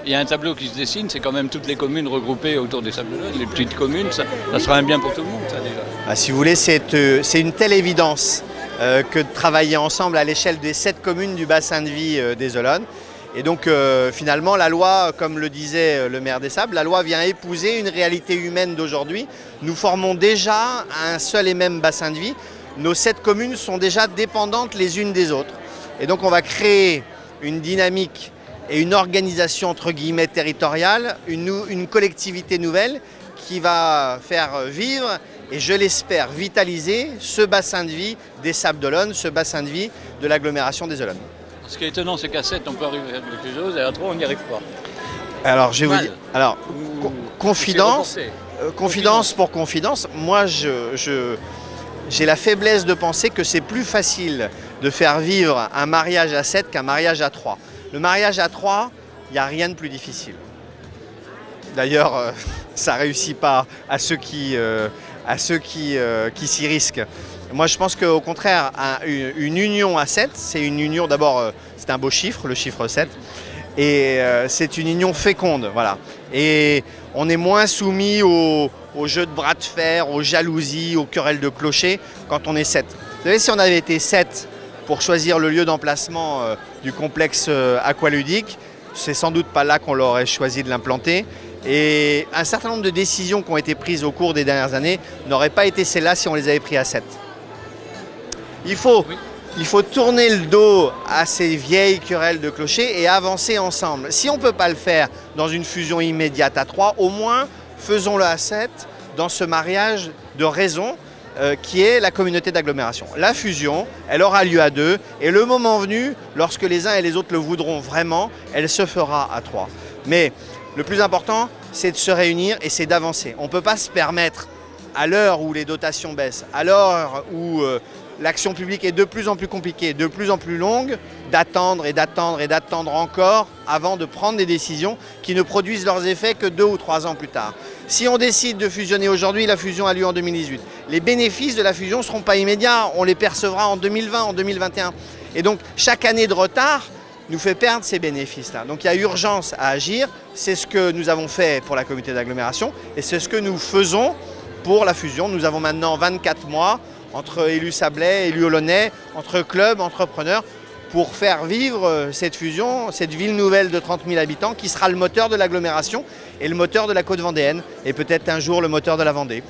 il y a un tableau qui se dessine, c'est quand même toutes les communes regroupées autour des Sables d'Olonne, les petites communes, ça sera un bien pour tout le monde, ça déjà. Ah, si vous voulez, c'est une telle évidence que de travailler ensemble à l'échelle des 7 communes du bassin de vie des Olonnes. Et donc finalement, la loi, comme le disait le maire des Sables, la loi vient épouser une réalité humaine d'aujourd'hui. Nous formons déjà un seul et même bassin de vie. Nos 7 communes sont déjà dépendantes les unes des autres. Et donc on va créer une dynamique et une organisation entre guillemets territoriale, une collectivité nouvelle qui va faire vivre et je l'espère vitaliser ce bassin de vie des Sables d'Olonne, ce bassin de vie de l'agglomération des Olonnes. Ce qui est étonnant, c'est qu'à 7, on peut arriver à quelque chose, et à 3, on n'y arrive pas. Alors, je vais vous dire, alors, confidence pour confidence, moi, j'ai la faiblesse de penser que c'est plus facile de faire vivre un mariage à 7 qu'un mariage à 3. Le mariage à 3, il n'y a rien de plus difficile. D'ailleurs, ça ne réussit pas à ceux qui s'y risquent. Moi, je pense qu'au contraire, une union à 7, c'est une union, d'abord, c'est un beau chiffre, le chiffre 7, et c'est une union féconde, voilà. Et on est moins soumis aux jeux de bras de fer, aux jalousies, aux querelles de clocher quand on est 7. Vous savez, si on avait été 7 pour choisir le lieu d'emplacement du complexe aqualudique, c'est sans doute pas là qu'on l'aurait choisi de l'implanter. Et un certain nombre de décisions qui ont été prises au cours des dernières années n'auraient pas été celles-là si on les avait prises à 7. Il faut tourner le dos à ces vieilles querelles de clocher et avancer ensemble. Si on ne peut pas le faire dans une fusion immédiate à 3, au moins faisons-le à 7 dans ce mariage de raison qui est la communauté d'agglomération. La fusion, elle aura lieu à 2 et le moment venu, lorsque les uns et les autres le voudront vraiment, elle se fera à 3. Mais le plus important, c'est de se réunir et c'est d'avancer. On ne peut pas se permettre, à l'heure où les dotations baissent, à l'heure où l'action publique est de plus en plus compliquée, de plus en plus longue, d'attendre et d'attendre et d'attendre encore avant de prendre des décisions qui ne produisent leurs effets que 2 ou 3 ans plus tard. Si on décide de fusionner aujourd'hui, la fusion a lieu en 2018. Les bénéfices de la fusion ne seront pas immédiats, on les percevra en 2020, en 2021. Et donc chaque année de retard nous fait perdre ces bénéfices-là. Donc il y a urgence à agir, c'est ce que nous avons fait pour la communauté d'agglomération et c'est ce que nous faisons pour la fusion. Nous avons maintenant 24 mois entre élus sablais, élus olonnais, entre clubs, entrepreneurs, pour faire vivre cette fusion, cette ville nouvelle de 30 000 habitants qui sera le moteur de l'agglomération et le moteur de la côte vendéenne et peut-être un jour le moteur de la Vendée.